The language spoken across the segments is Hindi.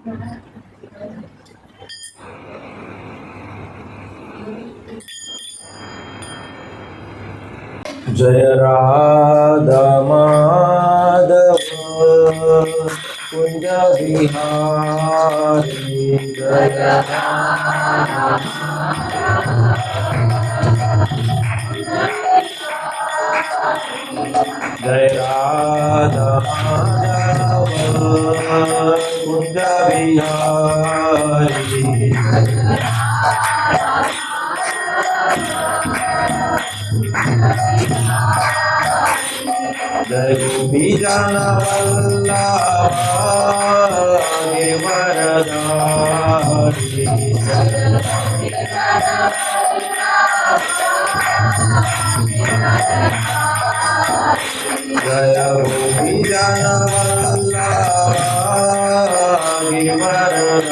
जय राधा माधव कुंज बिहारी जय जय राधा माधव कुंज बिहारी जय गोपीजन वल्लभ गिरधरी जय गोपीजन वल्लभ गिरधरी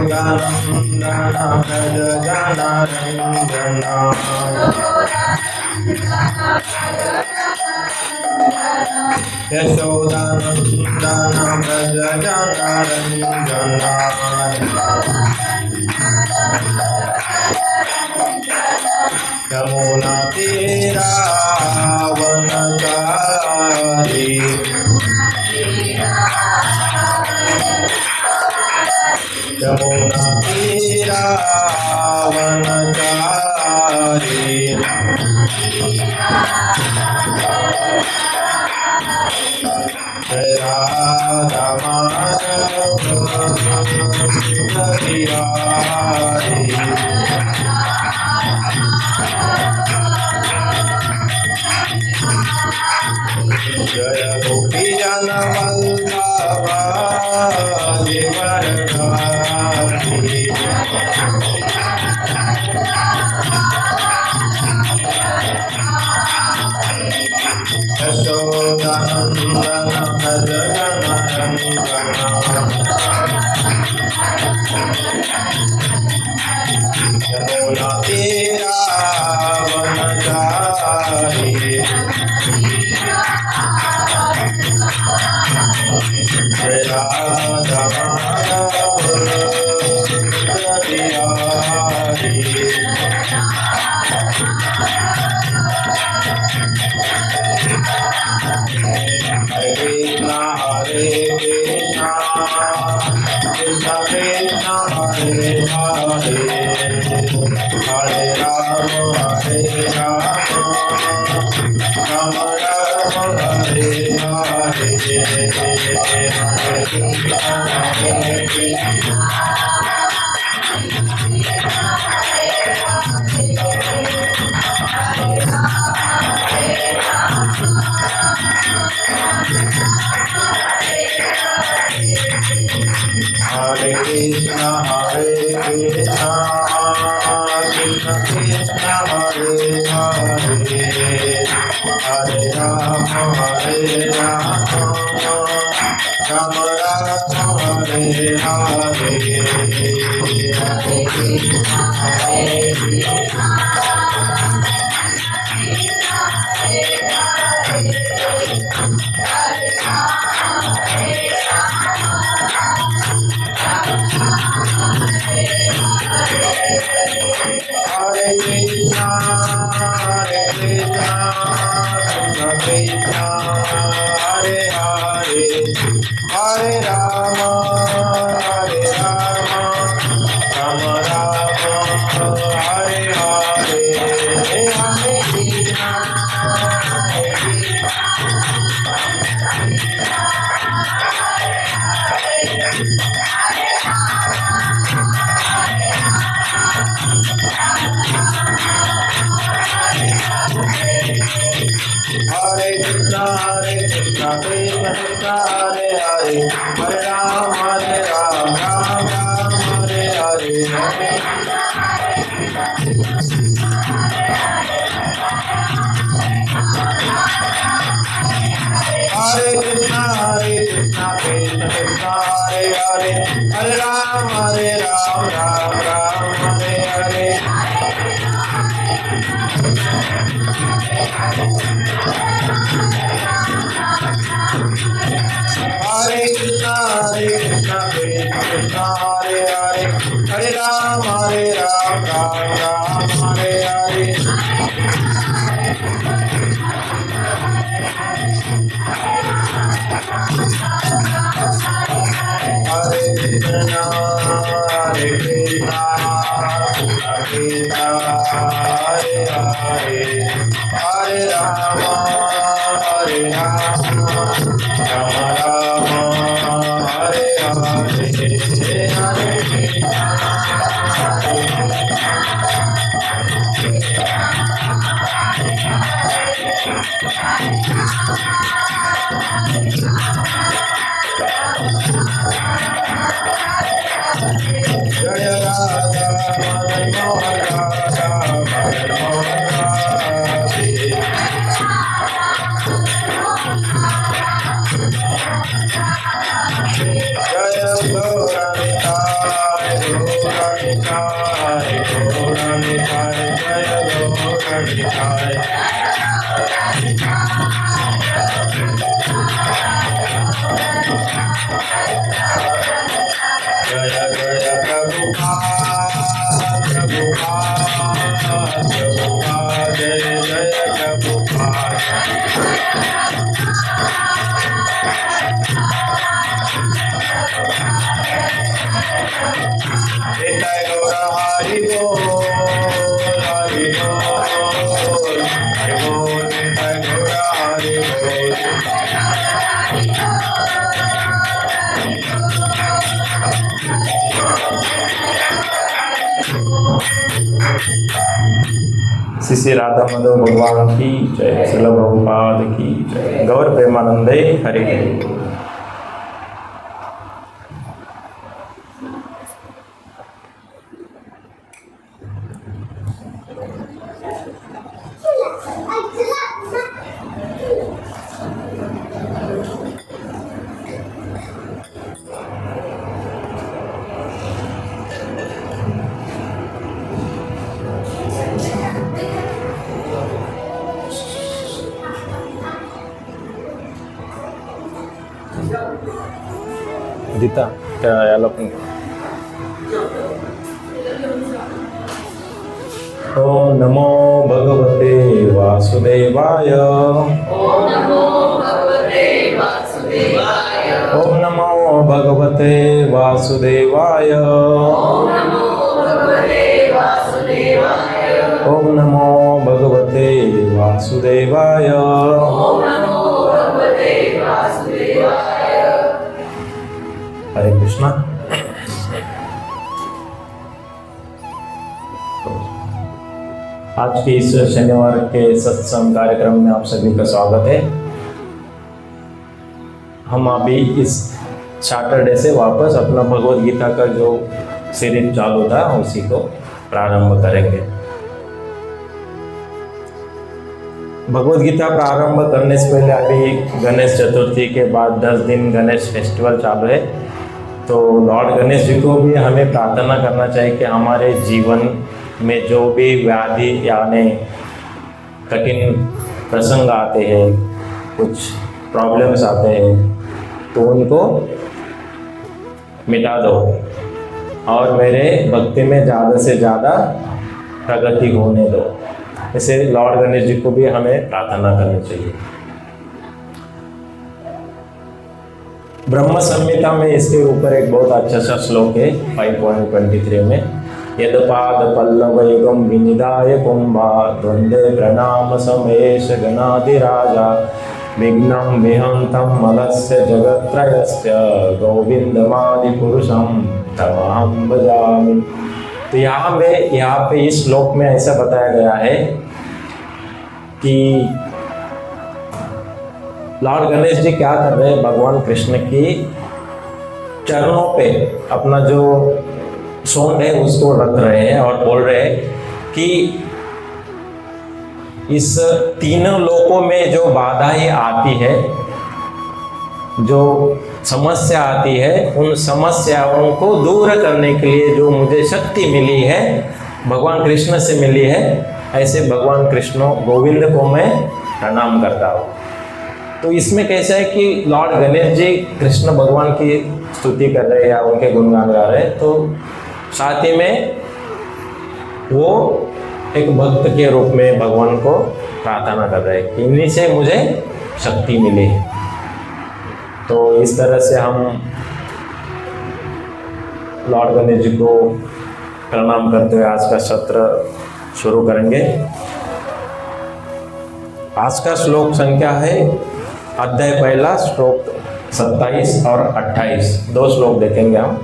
यशोदानन्दन भज जनरञ्जन यशोदानन्दन भज जनरञ्जन यमुना तीरावनचारी यमुना तीरावनचारी जय राधा माधव बिहारी जय गोपीजन वल्लभ गिरधरी यशोदानन्दन भज जनरञ्जन यमुना तीरावनचारी जय राधा माधव बिहारी हरे Krishna Krishna Krishna Hare Hare Hare Ram Ram Ram Hare Hare Hare Krishna Hare Krishna Krishna Krishna Hare Hare Hare Rama Rama Rama Hare Hare Hare Krishna Hare Krishna Krishna Krishna Hare Hare Hare Rama Rama Rama Hare Hare Hare Krishna Hare Krishna Krishna Krishna Hare Hare Hare Ram Ram Hare Hare Hare Krishna Krishna Krishna Hare Hare Hare Ram Ram Ram Hare Hare Ram Ram Hare Hare Hare Krishna हरे कृष्णा कृष्णा हरे हरे हरे राम हरे राम राम राम हरे हरे हरे जय राधा मदन मोहन राधा मदन मोहन राधे जय गौरनिताय गौरनिताय गौरनिताय जय गौरनिताय जय जय प्रभुपाद प्रभुपाद प्रभुपाद जय जय प्रभुपाद निताय गौर हरि बोल हरि बोल हरि बोल निताय गौर हरि बोल श्री श्री राधा माधव भगवान की जय, श्रील प्रभुपाद की जय, गौर प्रेमानंदे हरि हरि। गीता क्या याला पण ओम नमो भगवते वासुदेवाय ओम नमो भगवते वासुदेवाय ओम नमो भगवते वासुदेवाय ओम नमो भगवते वासुदेवाय ओम नमो भगवते वासुदेवाय ओम नमो भगवते वासुदेवाय। हरे कृष्णा। आज के इस शनिवार के सत्संग कार्यक्रम में आप सभी का स्वागत है। हम अभी इस सैटरडे से वापस अपना भगवद गीता का जो सीरीज चालू था उसी को प्रारंभ करेंगे। भगवद गीता प्रारंभ करने से पहले अभी गणेश चतुर्थी के बाद 10 दिन गणेश फेस्टिवल चालू है, तो लॉर्ड गणेश जी को भी हमें प्रार्थना करना चाहिए कि हमारे जीवन में जो भी व्याधि यानी कठिन प्रसंग आते हैं, कुछ प्रॉब्लम्स आते हैं, तो उनको मिटा दो और मेरे भक्ति में ज़्यादा से ज़्यादा प्रगति होने दो। ऐसे लॉर्ड गणेश जी को भी हमें प्रार्थना करनी चाहिए। ब्रह्म संहिता में इसके ऊपर एक बहुत अच्छा सा श्लोक है 5.23 में, यदपाद पल्लवयुगम विनिदाय कुंभा द्वंद्वे प्रणाम समेश गणाधिराजा विघ्नं विहंतं मलस्य जगत्त्रयस्य गोविंदमादि पुरुषं तमहं भजामि। तो यहाँ पे इस श्लोक में ऐसा बताया गया है कि लॉर्ड गणेश जी क्या कर रहे हैं, भगवान कृष्ण की चरणों पे अपना जो सोंड है उसको रख रहे हैं और बोल रहे हैं कि इस तीनों लोकों में जो बाधाएं आती है, जो समस्या आती है, उन समस्याओं को दूर करने के लिए जो मुझे शक्ति मिली है भगवान कृष्ण से मिली है, ऐसे भगवान कृष्ण गोविंद को मैं प्रणाम करता हूँ। तो इसमें कैसा है कि लॉर्ड गणेश जी कृष्ण भगवान की स्तुति कर रहे हैं या उनके गुणगान गा रहे हैं, तो साथ ही में वो एक भक्त के रूप में भगवान को प्रार्थना कर रहे हैं कि इन्हीं से मुझे शक्ति मिले। तो इस तरह से हम लॉर्ड गणेश जी को प्रणाम करते हुए आज का सत्र शुरू करेंगे। आज का श्लोक संख्या है अध्याय पहला श्लोक 27 और 28, 2 श्लोक देखेंगे हम।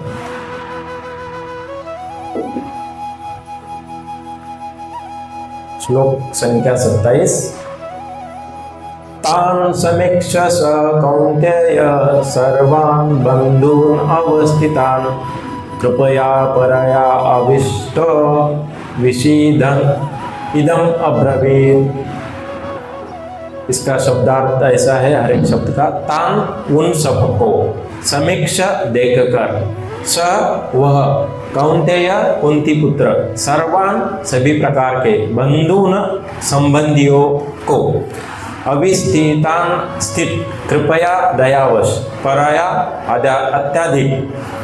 श्लोक संख्या 27। तान् समीक्ष्य स कौन्तेय सर्वान् बन्धून् अवस्थितान् कृपया परया अभिष्ट विषीदन् इदम् अब्रवीत्। इसका शब्दार्थ ऐसा है, हर एक शब्द का। तान उन सबको, समीक्षा देखकर, स वह, कौन्तेय कुंती पुत्र, सर्वान सभी प्रकार के, बंधुन संबंधियों को, अविस्थितान स्थित, कृपया दयावश, पराया अत्याधिक,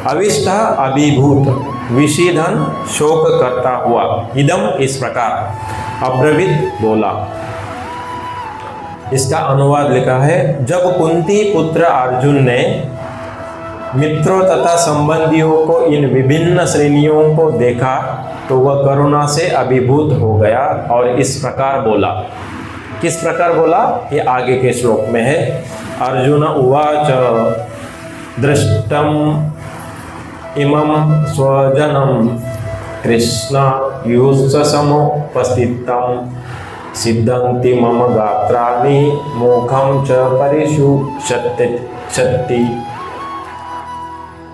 अविष्ट अभिभूत, विषीदन शोक करता हुआ, इदम इस प्रकार, अब्रवीत बोला। इसका अनुवाद लिखा है, जब कुंती पुत्र अर्जुन ने मित्रों तथा संबंधियों को इन विभिन्न श्रेणियों को देखा तो वह करुणा से अभिभूत हो गया और इस प्रकार बोला। किस प्रकार बोला ये आगे के श्लोक में है। अर्जुन उवाच दृष्टम इमं स्वजनम कृष्ण युष्य समुपस्थितम सिद्धन्ति मम गात्राणि मुखं च परिशुष्यति।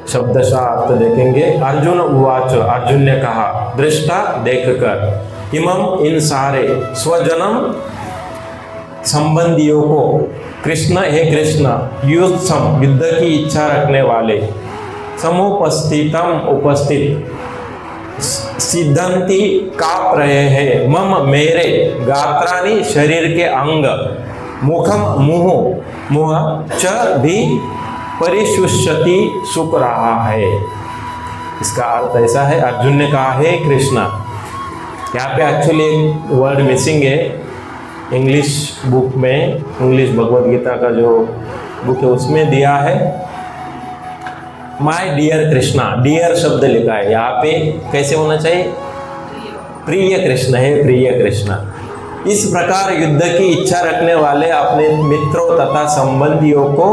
शब्दशः अर्थ देखेंगे। अर्जुन उवाच, अर्जुन ने कहा, दृष्टा देखकर, इमं इन सारे, स्वजनम संबंधियों को, कृष्ण हे कृष्ण, युत्सम युद्ध की इच्छा रखने वाले, समुपस्थितम उपस्थित, सिद्धंती काप रहे हैं, मम मेरे, गात्राणि शरीर के अंग, मुखम मुह च भी परिशुष्यति सुख रहा है। इसका अर्थ ऐसा है, अर्जुन ने कहा है कृष्णा। यहाँ पे एक्चुअली एक वर्ड मिसिंग है इंग्लिश बुक में, इंग्लिश भगवद गीता का जो बुक है उसमें दिया है माय डियर कृष्णा, डियर शब्द लिखा है। यहाँ पे कैसे होना चाहिए, प्रिय कृष्ण है, प्रिय कृष्ण। इस प्रकार युद्ध की इच्छा रखने वाले अपने मित्रों तथा संबंधियों को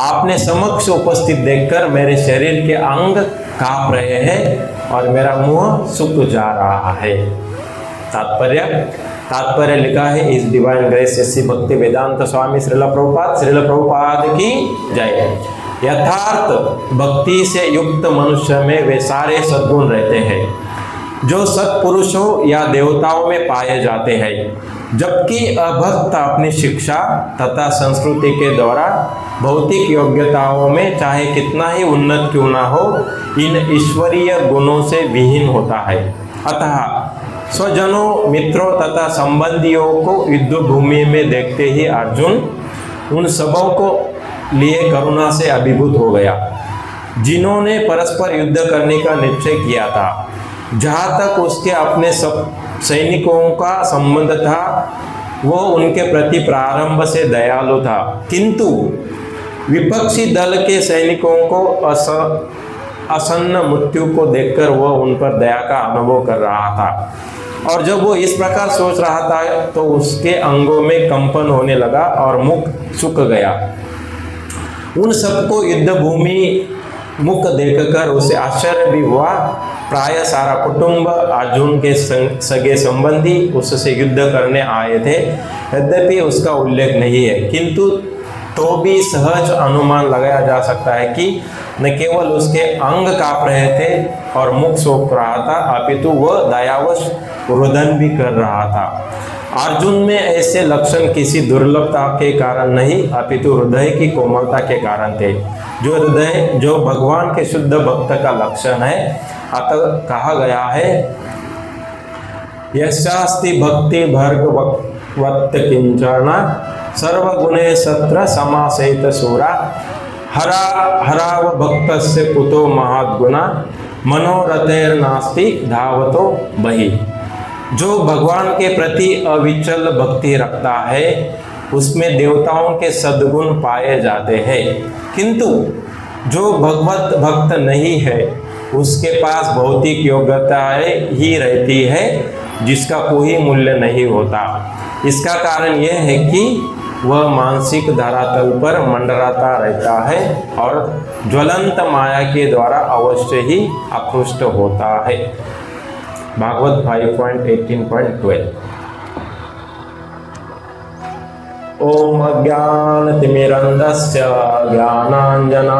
आपने समक्ष उपस्थित देखकर मेरे शरीर के अंग कांप रहे हैं और मेरा मुंह सूख जा रहा है। तात्पर्य लिखा है इस डिवाइन ग्रेस एससी भक्ति वेदांत स्वामी श्रील प्रभुपाद की जय। यथार्थ भक्ति से युक्त मनुष्य में वे सारे सद्गुण रहते हैं जो सत्पुरुषों या देवताओं में पाए जाते हैं, जबकि अभक्त अपनी शिक्षा तथा संस्कृति के द्वारा भौतिक योग्यताओं में चाहे कितना ही उन्नत क्यों ना हो, इन ईश्वरीय गुणों से विहीन होता है। अतः स्वजनों, मित्रों तथा संबंधियों को युद्ध भूमि में देखते ही अर्जुन उन सबों को लिए करुणा से अभिभूत हो गया जिन्होंने परस्पर युद्ध करने का निश्चय किया था। जहाँ तक उसके अपने सब सैनिकों का संबंध था, वो उनके प्रति प्रारंभ से दयालु था, किंतु विपक्षी दल के सैनिकों को आसन्न मृत्यु को देखकर वह उन पर दया का अनुभव कर रहा था। और जब वो इस प्रकार सोच रहा था तो उसके अंगों में कंपन होने लगा और मुख सूख गया। उन सबको युद्ध भूमि मुख देखकर उसे आश्चर्य भी हुआ। प्राय सारा कुटुंब, अर्जुन के सगे संबंधी उससे युद्ध करने आए थे। यद्यपि उसका उल्लेख नहीं है, किंतु तो भी सहज अनुमान लगाया जा सकता है कि न केवल उसके अंग कांप रहे थे और मुख सूख रहा था, अपितु वह दयावश रुदन भी कर रहा था। अर्जुन में ऐसे लक्षण किसी दुर्लभता के कारण नहीं, अपितु हृदय की कोमलता के कारण थे। जो हृदय जो भगवान के शुद्ध भक्त का लक्षण है। अतः कहा गया है, यशास्ति भक्ति भर्गवत् किंचन सर्वगुणे सत्र समासेत सूरा हराव भक्तस्य कुतो महाद्गुणा मनोरथैर्नास्ति धावतो बहि। जो भगवान के प्रति अविचल भक्ति रखता है उसमें देवताओं के सद्गुण पाए जाते हैं, किंतु जो भगवत भक्त नहीं है उसके पास भौतिक योग्यताएं ही रहती है जिसका कोई मूल्य नहीं होता। इसका कारण यह है कि वह मानसिक धरातल पर मंडराता रहता है और ज्वलंत माया के द्वारा अवश्य ही आकृष्ट होता है। भागवत 5.18.12। ओम अज्ञानतिमिरन्धस्य ज्ञानाञ्जनशलाकया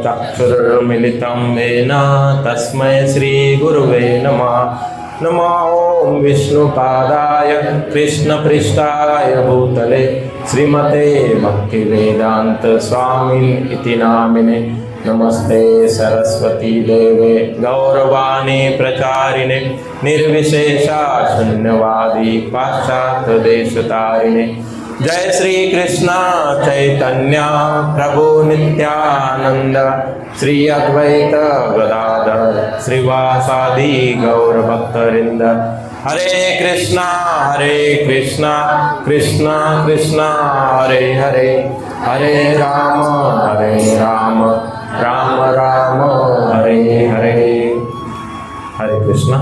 चक्षुरुन्मिलितं येन तस्मै श्रीगुरुवे नमः। नमो ओम विष्णुपादाय कृष्णपृष्ठाय भूतले श्रीमते भक्तिवेदांत स्वामिन् इति नामिने। नमस्ते सरस्वती देवे गौरवाणी प्रचारिणे निर्विशेषा शून्यवादी पाश्चात्य देशतारिणे। जय श्री कृष्ण चैतन्य प्रभु नित्यानंद श्री अद्वैत गदाधर श्रीवासादि गौर भक्तवृंद। हरे कृष्णा कृष्णा कृष्णा हरे हरे, हरे राम राम राम हरे हरे। हरे कृष्णा।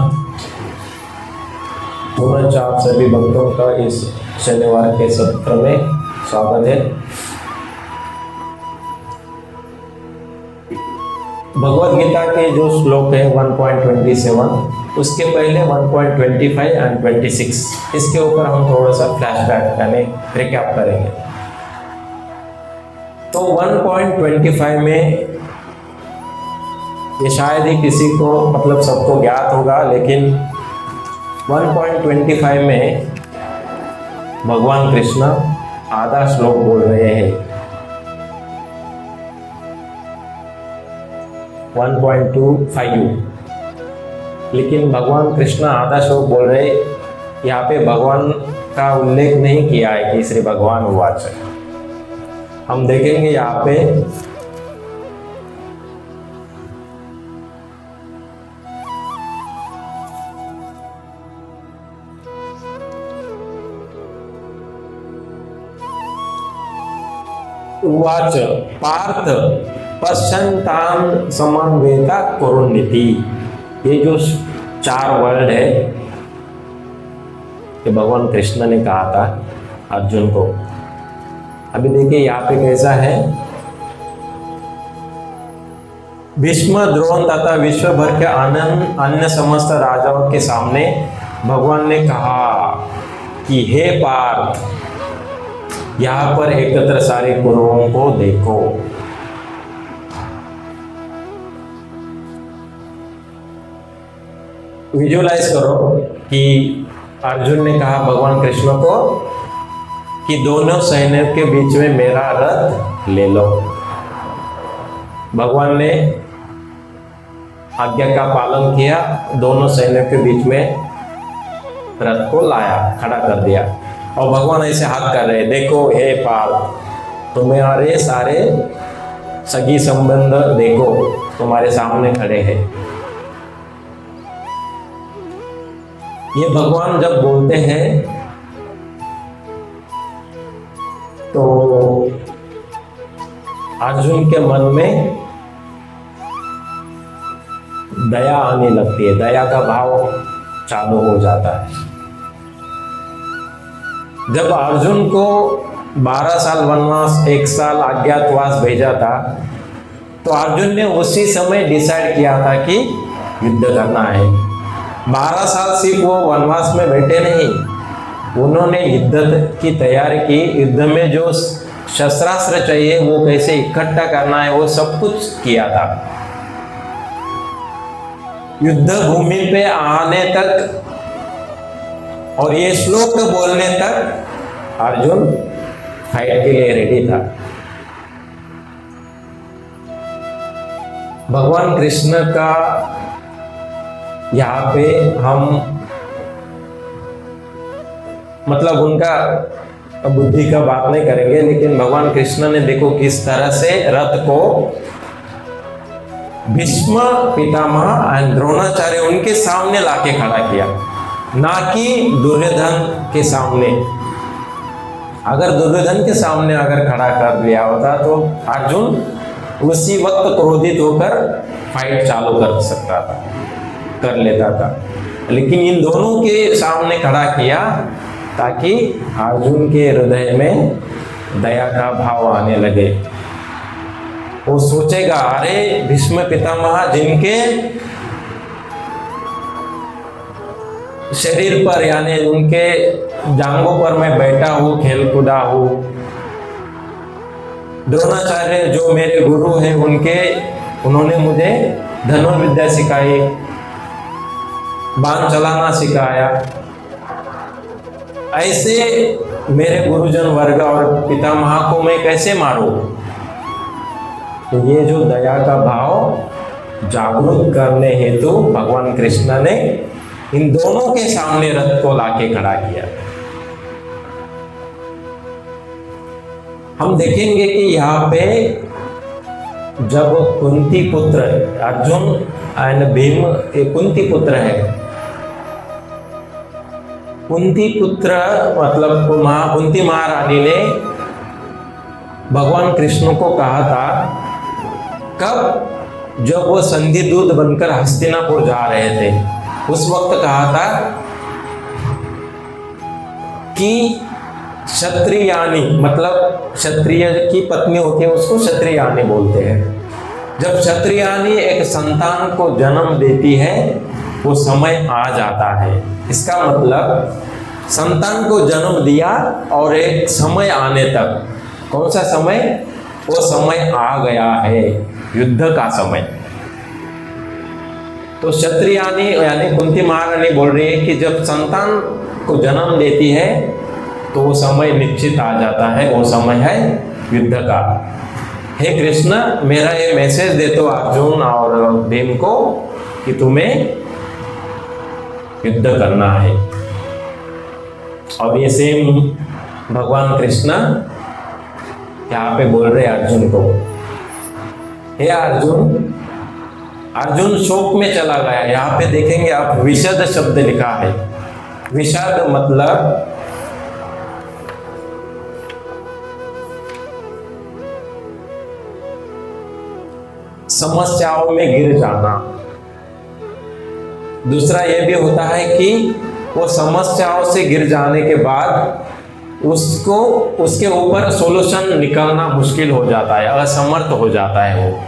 पुनः आप सभी भक्तों का इस शनिवार के सत्र में स्वागत है। भगवद गीता के जो श्लोक है 1.27 उसके पहले 1.25 एंड 26 इसके ऊपर हम थोड़ा सा फ्लैशबैक यानी रिकैप करेंगे। तो 1.25 में ये शायद ही किसी को मतलब सबको ज्ञात होगा, लेकिन 1.25 में भगवान कृष्ण आधा श्लोक बोल रहे हैं। 1.25 लेकिन भगवान कृष्ण आधा श्लोक बोल रहे। यहाँ पे भगवान का उल्लेख नहीं किया है कि श्री भगवान उवाच। हम देखेंगे यहाँ पे उवाच पार्थ पश्यन्तान् समन्वेता कुरुन्निति। ये जो 4 वर्ड है ये भगवान कृष्ण ने कहा था अर्जुन को। अभी देखिए यहाँ पे कैसा है, भीष्म द्रोण तथा विश्व भर के अन्य समस्त राजाओं के सामने भगवान ने कहा कि हे पार्थ, यहाँ पर एकत्र सारे कुरुओं को देखो। विजुअलाइज करो कि अर्जुन ने कहा भगवान कृष्ण को कि दोनों सैन्यों के बीच में मेरा रथ ले लो। भगवान ने आज्ञा का पालन किया, दोनों सैन्यों के बीच में रथ को लाया, खड़ा कर दिया। और भगवान ऐसे हाथ कर रहे, देखो हे पार्थ, तुम्हारे सारे सगी संबंध देखो तुम्हारे सामने खड़े हैं। ये भगवान जब बोलते हैं तो अर्जुन के मन में दया आने लगती है, दया का भाव चालू हो जाता है। जब अर्जुन को 12 साल वनवास 1 साल अज्ञातवास भेजा था तो अर्जुन ने उसी समय डिसाइड किया था कि युद्ध करना है। 12 साल सिर्फ वो वनवास में बैठे नहीं, उन्होंने युद्ध की तैयारी की। युद्ध में जो शस्त्रास्त्र चाहिए वो कैसे इकट्ठा करना है वो सब कुछ किया था। युद्ध भूमि पे आने तक और ये श्लोक बोलने तक अर्जुन फाइट के लिए रेडी था। भगवान कृष्ण का यहाँ पे हम मतलब उनका बुद्धि का बात नहीं करेंगे, लेकिन भगवान कृष्ण ने देखो किस तरह से रथ को भीष्म पितामह एंड द्रोणाचार्य उनके सामने लाके खड़ा किया, ना कि दुर्योधन के सामने। अगर दुर्योधन के सामने अगर खड़ा कर दिया होता तो अर्जुन उसी वक्त क्रोधित होकर फाइट चालू कर सकता था, कर लेता था। लेकिन इन दोनों के सामने खड़ा किया ताकि अर्जुन के हृदय में दया का भाव आने लगे। वो सोचेगा, अरे भीष्म पितामह जिनके शरीर पर यानी उनके जांघों पर मैं बैठा हूँ, खेल कूदा हूँ, द्रोणाचार्य जो मेरे गुरु हैं उन्होंने मुझे धनुर्विद्या सिखाई, बाण चलाना सिखाया, ऐसे मेरे गुरुजन वर्ग और पितामह को मैं कैसे मारूं? तो ये जो दया का भाव जागरूक करने हेतु भगवान कृष्ण ने इन दोनों के सामने रथ को लाके खड़ा किया। हम देखेंगे कि यहाँ पे जब कुंती पुत्र अर्जुन एंड भीम, कुंती पुत्र है, कुंती पुत्र मतलब कुंती महारानी ने भगवान कृष्ण को कहा था, कब? जब वो संधि दूत बनकर हस्तिनापुर जा रहे थे, उस वक्त कहा था कि क्षत्रियानी, मतलब क्षत्रिय की पत्नी होती है उसको क्षत्रियानी बोलते हैं। जब क्षत्रियानी एक संतान को जन्म देती है वो समय आ जाता है। इसका मतलब संतान को जन्म दिया और एक समय आने तक, कौन सा समय? वो समय आ गया है, युद्ध का समय। तो क्षत्रियानी यानी कुंती महारानी बोल रही है कि जब संतान को जन्म देती है तो वो समय निश्चित आ जाता है, वो समय है युद्ध का। हे कृष्ण, मेरा ये मैसेज दे दो अर्जुन और भीम को कि तुम्हें युद्ध करना है। और ये सेम भगवान कृष्ण यहाँ पे बोल रहे अर्जुन को, हे अर्जुन। अर्जुन शोक में चला गया। यहाँ पे देखेंगे आप विषद शब्द लिखा है। विषाद मतलब समस्याओं में गिर जाना। दूसरा यह भी होता है कि वो समस्याओं से गिर जाने के बाद उसको उसके ऊपर सॉल्यूशन निकालना मुश्किल हो जाता है, असमर्थ हो जाता है। वो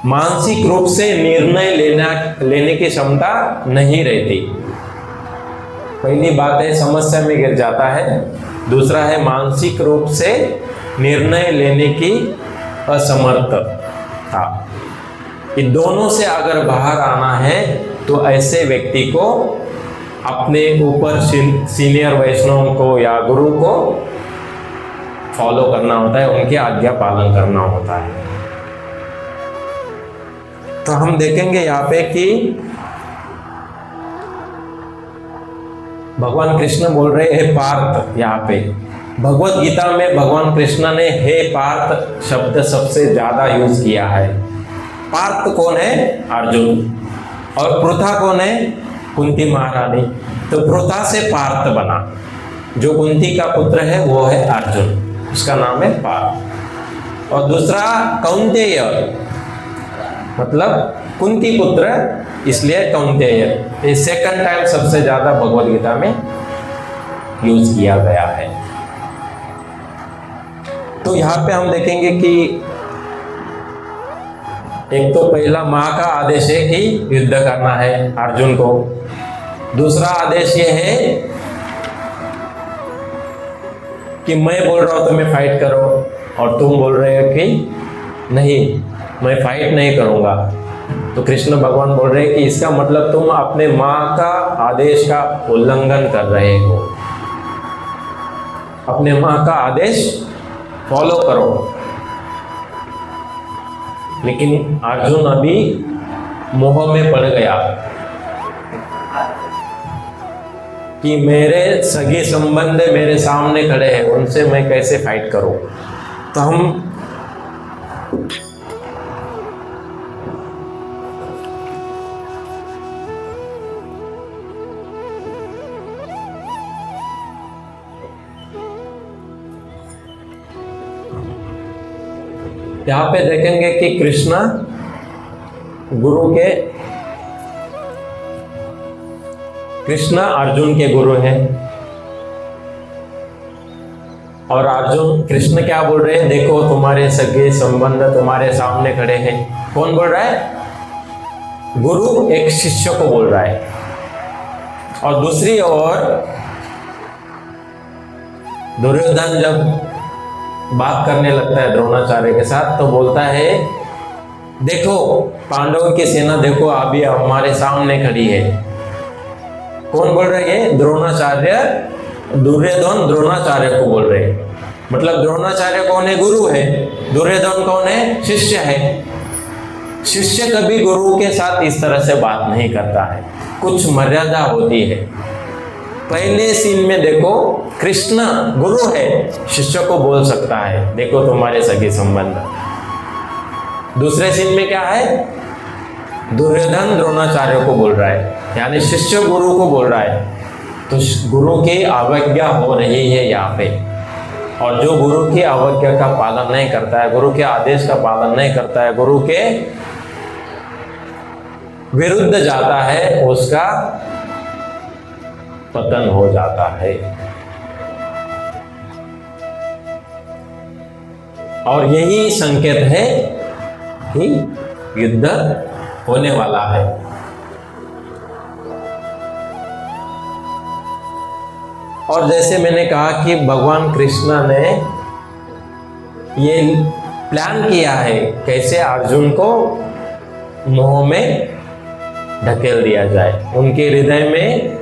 मानसिक रूप से निर्णय लेने की क्षमता नहीं रहती। पहली बात है समस्या में गिर जाता है, दूसरा है मानसिक रूप से निर्णय लेने की असमर्थता। इन दोनों से अगर बाहर आना है तो ऐसे व्यक्ति को अपने ऊपर सीनियर वैष्णव को या गुरु को फॉलो करना होता है, उनकी आज्ञा पालन करना होता है। तो हम देखेंगे यहाँ पे कि भगवान कृष्ण बोल रहे हैं पार्थ। यहाँ पे भगवत गीता में भगवान कृष्ण ने हे पार्थ शब्द सबसे ज्यादा यूज किया है। पार्थ कौन है? अर्जुन। और पृथा कौन है? कुंती महारानी। तो पृथा से पार्थ बना। जो कुंती का पुत्र है वो है अर्जुन, उसका नाम है पार्थ। और दूसरा कौंतेय, मतलब कुंती पुत्र, इसलिए कौंतेय। ये सेकंड टाइम सबसे ज्यादा भगवत गीता में यूज किया गया है। तो यहाँ पे हम देखेंगे कि एक तो पहला माँ का आदेश है कि युद्ध करना है अर्जुन को। दूसरा आदेश ये है कि मैं बोल रहा हूं तुम्हें फाइट करो, और तुम बोल रहे हो कि नहीं मैं फाइट नहीं करूंगा। तो कृष्ण भगवान बोल रहे हैं कि इसका मतलब तुम अपने माँ का आदेश का उल्लंघन कर रहे हो। अपने माँ का आदेश फॉलो करो। लेकिन अर्जुन अभी मोह में पड़ गया कि मेरे सगे संबंध मेरे सामने खड़े हैं, उनसे मैं कैसे फाइट करूं। तो हम यहाँ पे देखेंगे कि कृष्ण अर्जुन के गुरु हैं। और अर्जुन कृष्ण क्या बोल रहे हैं, देखो तुम्हारे सगे संबंध तुम्हारे सामने खड़े हैं। कौन बोल रहा है? गुरु एक शिष्य को बोल रहा है। और दूसरी ओर दुर्योधन जब बात करने लगता है द्रोणाचार्य के साथ तो बोलता है, देखो पांडवों की सेना देखो अभी हमारे सामने खड़ी है। कौन बोल रहे हैं? द्रोणाचार्य। दुर्योधन द्रोणाचार्य को बोल रहे हैं। मतलब द्रोणाचार्य कौन है? गुरु है। दुर्योधन कौन है? शिष्य है। शिष्य कभी गुरु के साथ इस तरह से बात नहीं करता है, कुछ मर्यादा होती है। पहले सीन में देखो कृष्ण गुरु है, शिष्य को बोल सकता है देखो तुम्हारे सगे संबंध। दूसरे सीन में क्या है? दुर्योधन द्रोणाचार्य को बोल रहा है, यानी शिष्य गुरु को बोल रहा है। तो गुरु की अवज्ञा हो रही है यहाँ पे। और जो गुरु की अवज्ञा का पालन नहीं करता है, गुरु के आदेश का पालन नहीं करता है, गुरु के विरुद्ध जाता है, उसका पतन हो जाता है। और यही संकेत है कि युद्ध होने वाला है। और जैसे मैंने कहा कि भगवान कृष्ण ने ये प्लान किया है कैसे अर्जुन को मोह में ढकेल दिया जाए, उनके हृदय में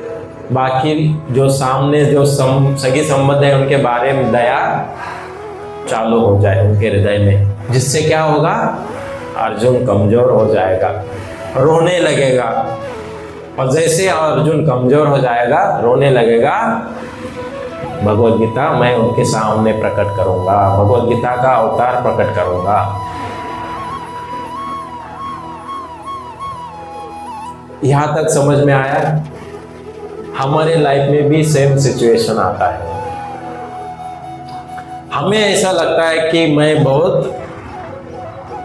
बाकी जो सामने जो सगी संबंध है उनके बारे में दया चालू हो जाए उनके हृदय में, जिससे क्या होगा? अर्जुन कमजोर हो जाएगा, रोने लगेगा। और जैसे अर्जुन कमजोर हो जाएगा, रोने लगेगा, भगवत गीता मैं उनके सामने प्रकट करूंगा, भगवत गीता का अवतार प्रकट करूंगा। यहां तक समझ में आया? हमारे लाइफ में भी सेम सिचुएशन आता है। हमें ऐसा लगता है कि मैं बहुत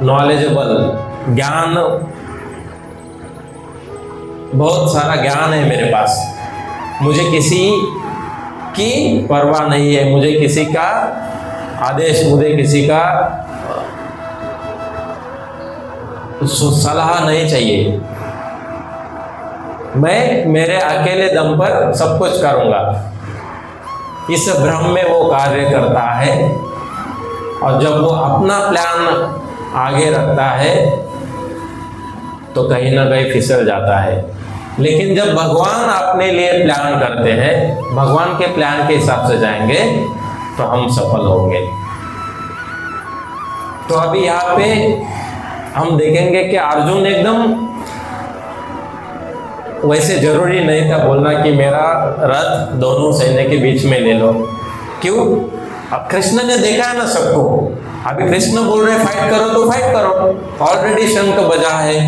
नॉलेजेबल, ज्ञान, बहुत सारा ज्ञान है मेरे पास, मुझे किसी की परवाह नहीं है, मुझे किसी का आदेश, मुझे किसी का सलाह नहीं चाहिए, मैं मेरे अकेले दम पर सब कुछ करूंगा। इस भ्रम में वो कार्य करता है। और जब वो अपना प्लान आगे रखता है तो कहीं ना कहीं फिसल जाता है। लेकिन जब भगवान अपने लिए प्लान करते हैं, भगवान के प्लान के हिसाब से जाएंगे तो हम सफल होंगे। तो अभी यहाँ पे हम देखेंगे कि अर्जुन एकदम, वैसे जरूरी नहीं था बोलना कि मेरा रथ दोनों सैन्य के बीच में ले लो। क्यों? अब कृष्ण ने देखा है ना सबको। अभी कृष्ण बोल रहे फाइट करो तो फाइट करो, ऑलरेडी शंख बजा है,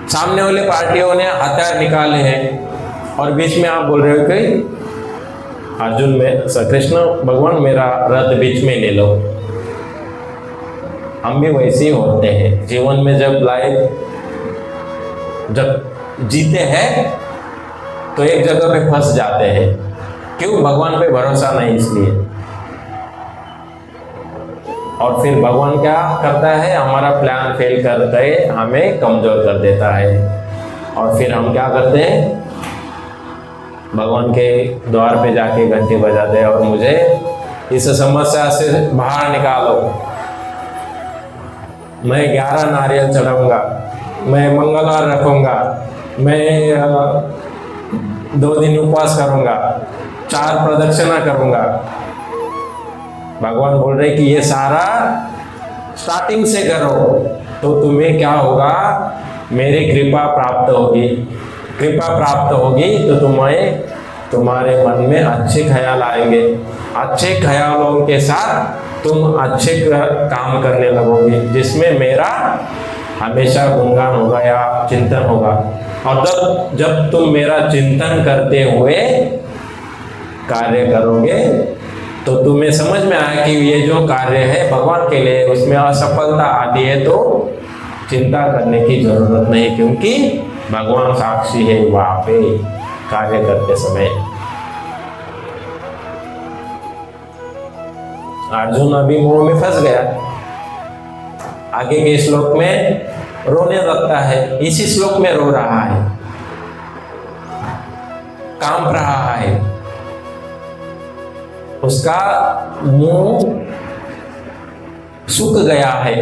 सामने वाले पार्टियों ने हथियार निकाले हैं, और बीच में आप बोल रहे हो कि अर्जुन में कृष्ण भगवान मेरा रथ बीच में ले लो। हम भी वैसे ही होते हैं जीवन में। जब जीते हैं तो एक जगह पे फंस जाते हैं। क्यों? भगवान पे भरोसा नहीं, इसलिए। और फिर भगवान क्या करता है? हमारा प्लान फेल करके हमें कमजोर कर देता है। और फिर हम क्या करते हैं? भगवान के द्वार पे जाके घंटी बजाते हैं और मुझे इस समस्या से बाहर निकालो, मैं 11 नारियल चढ़ाऊंगा, मैं मंगलवार रखूंगा, मैं 2 दिन उपवास करूंगा, 4 प्रदक्षिणा करूंगा। भगवान बोल रहे कि ये सारा स्टार्टिंग से करो तो तुम्हें क्या होगा? मेरी कृपा प्राप्त होगी। कृपा प्राप्त होगी तो तुम्हारे मन में अच्छे ख्याल आएंगे। अच्छे ख्यालों के साथ तुम अच्छे काम करने लगोगे, जिसमें मेरा हमेशा गुणगान होगा या चिंतन होगा। और जब तुम मेरा चिंतन करते हुए कार्य करोगे तो तुम्हें समझ में आया कि ये जो कार्य है भगवान के लिए, उसमें असफलता आती है तो चिंता करने की जरूरत नहीं, क्योंकि भगवान साक्षी है वहां पे कार्य करते समय। अर्जुन अभी मोह में फंस गया, आगे के श्लोक में रोने लगता है, इसी श्लोक में रो रहा है, कांप रहा है, उसका मुंह सूख गया है।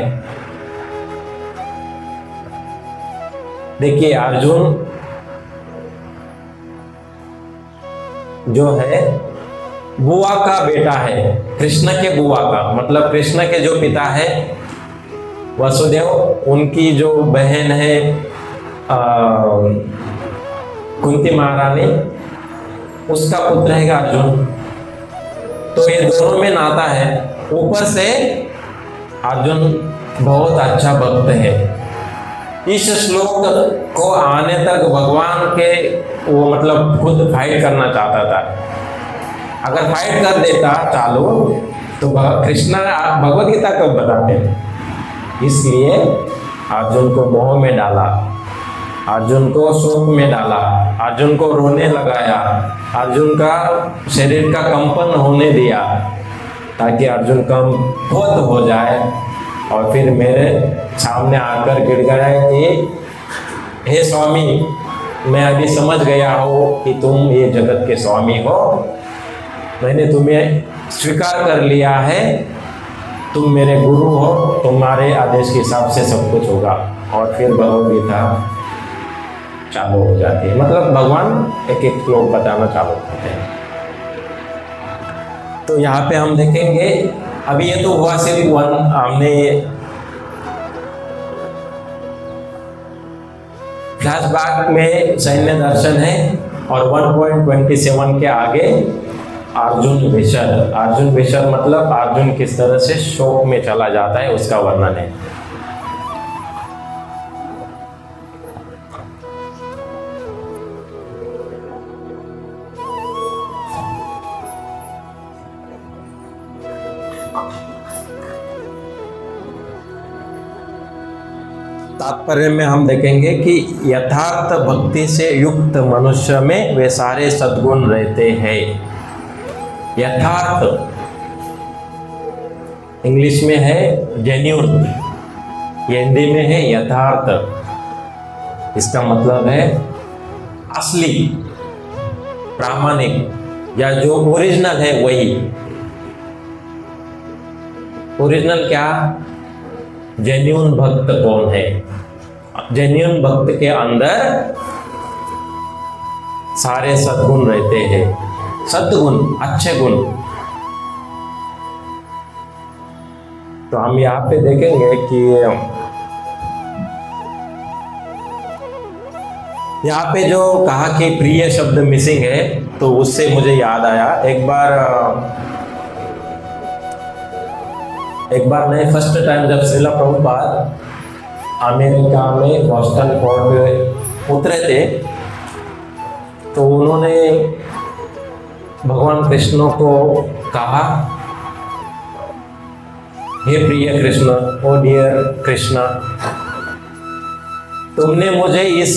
देखिए अर्जुन जो है बुआ का बेटा है, कृष्ण के बुआ का, मतलब कृष्ण के जो पिता है वसुदेव, उनकी जो बहन है कुंती महारानी, उसका पुत्र है अर्जुन। तो ये दोनों में नाता है। ऊपर से अर्जुन बहुत अच्छा भक्त है। इस श्लोक को आने तक भगवान के वो मतलब खुद फाइट करना चाहता था। अगर फाइट कर देता चालू तो कृष्ण भगवत गीता कब बताते, इसलिए अर्जुन को मोह में डाला, अर्जुन को शोक में डाला, अर्जुन को रोने लगाया, अर्जुन का शरीर का कंपन होने दिया, ताकि अर्जुन कम बहुत हो जाए और फिर मेरे सामने आकर गिड़गिड़ाए कि हे स्वामी, मैं अभी समझ गया हूँ कि तुम ये जगत के स्वामी हो, मैंने तुम्हें स्वीकार कर लिया है, तुम मेरे गुरु हो, तुम्हारे आदेश के हिसाब से सब कुछ होगा। और फिर भगवद गीता चालू हो जाती है, मतलब भगवान एक एक श्लोक बताना चालू करते हैं। तो यहाँ पे हम देखेंगे, अभी ये तो हुआ सिर्फ हमने फ्लैशबैक में सैन्य दर्शन है, और 1.27 के आगे अर्जुन विषद। अर्जुन विषद मतलब अर्जुन किस तरह से शोक में चला जाता है उसका वर्णन है। तात्पर्य में हम देखेंगे कि यथार्थ भक्ति से युक्त मनुष्य में वे सारे सद्गुण रहते हैं। यथार्थ इंग्लिश में है जेन्युइन, हिंदी में है यथार्थ। इसका मतलब है असली, प्रामाणिक, या जो ओरिजिनल है वही। ओरिजिनल क्या? जेन्युइन भक्त कौन है? जेन्युइन भक्त के अंदर सारे सद्गुण रहते हैं, सद्गुण, अच्छे गुण। तो हम यहाँ पे देखेंगे कि यहाँ पे जो कहा कि प्रिय शब्द मिसिंग है, तो उससे मुझे याद आया एक बार मैं फर्स्ट टाइम जब श्रीला प्रभुपाद अमेरिका में बॉस्टन फोर्ट पे उतरे थे, तो उन्होंने भगवान कृष्ण को कहा, हे प्रिय कृष्ण, ओ डियर कृष्ण, तुमने मुझे इस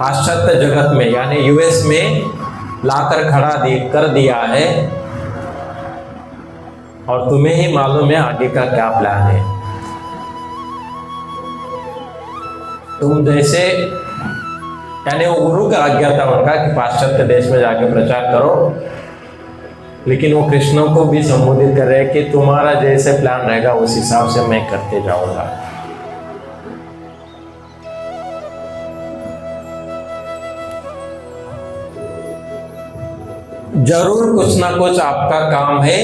पाश्चात्य जगत में यानी यूएस में लाकर कर दिया है, और तुम्हें ही मालूम है आगे का क्या प्लान है। तुम जैसे, यानी वो गुरु का आज्ञा था उनका कि पाश्चात्य देश में जाके प्रचार करो, लेकिन वो कृष्ण को भी संबोधित कर रहे हैं कि तुम्हारा जैसे प्लान रहेगा उस हिसाब से मैं करते जाऊंगा। जरूर कुछ ना कुछ आपका काम है,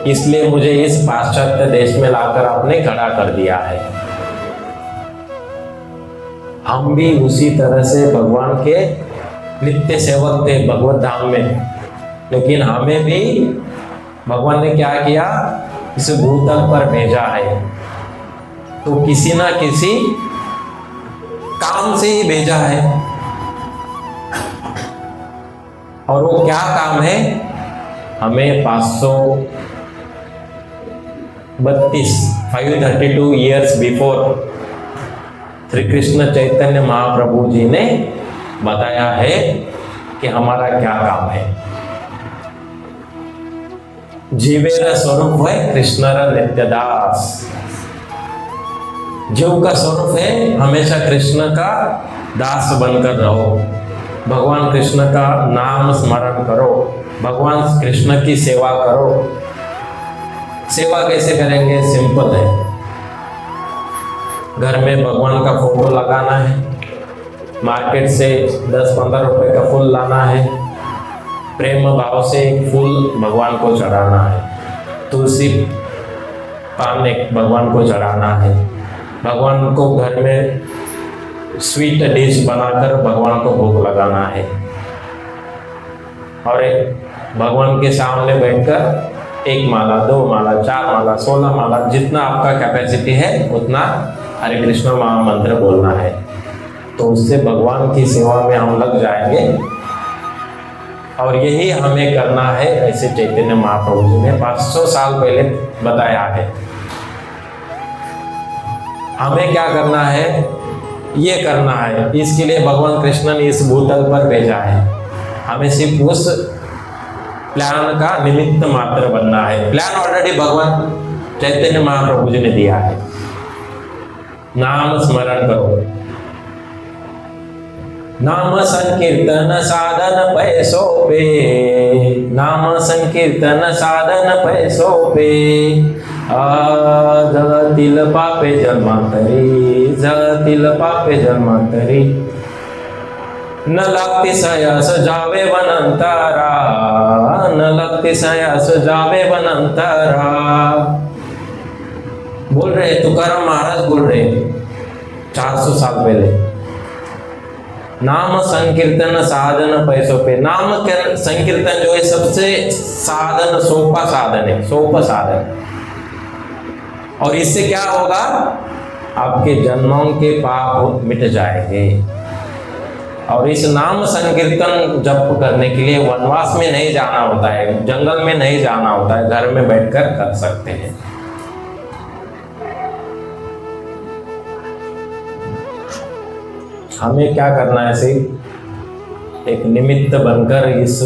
इसलिए मुझे इस पाश्चात्य देश में लाकर आपने खड़ा कर दिया है। हम भी उसी तरह से भगवान के नित्य सेवक थे भगवत धाम में, लेकिन हमें भी भगवान ने क्या किया, इस भूतल पर भेजा है, तो किसी ना किसी काम से ही भेजा है। और वो क्या काम है? हमें 532 ईयर्स बिफोर श्री कृष्ण चैतन्य महाप्रभु जी ने बताया है कि हमारा क्या काम है। जीवेर स्वरूप है कृष्णर नित्यदास। जीव का स्वरूप है हमेशा कृष्ण का दास बनकर रहो, भगवान कृष्ण का नाम स्मरण करो, भगवान कृष्ण की सेवा करो। सेवा कैसे करेंगे? सिंपल है, घर में भगवान का फोटो लगाना है, मार्केट से 10-15 रुपए का फूल लाना है, प्रेम भाव से एक फूल भगवान को चढ़ाना है, तुलसी पान एक भगवान को चढ़ाना है, भगवान को घर में स्वीट डिश बनाकर भगवान को भोग लगाना है, और एक भगवान के सामने बैठकर 1 माला 2 माला 4 माला 16 माला जितना आपका कैपेसिटी है उतना हरे कृष्ण महामंत्र बोलना है। तो उससे भगवान की सेवा में हम लग जाएंगे, और यही हमें करना है। ऐसे चैतन्य महाप्रभु जी ने 500 साल पहले बताया है। हमें क्या करना है? ये करना है। इसके लिए भगवान कृष्ण ने इस भूतल पर भेजा है। हमें सिर्फ उस प्लान का निमित्त मात्र बनना है। प्लान ऑलरेडी भगवान चैतन्य महाप्रभु जी ने दिया है। नाम स्मरण करो, नाम संकीर्तन साधन पैसों पे, नाम संकीर्तन साधन पैसों पे, जगतील पापे जन्मांतरी, जगतील पापे जन्मांतरी, न लगती सयास जावे वनंतरा, न लगती सयास जावे वनंतरा। बोल रहे तुकाराम महाराज बोल रहे 400 साल पहले, नाम संकीर्तन साधन पैसों पे। नाम संकीर्तन जो है सबसे साधन, सोपा साधन है, सोपा साधन। और इससे क्या होगा? आपके जन्मों के पाप मिट जाएंगे। और इस नाम संकीर्तन जप करने के लिए वनवास में नहीं जाना होता है, जंगल में नहीं जाना होता है, घर में बैठकर कर सकते हैं। हमें क्या करना है? सिर्फ एक निमित्त बनकर इस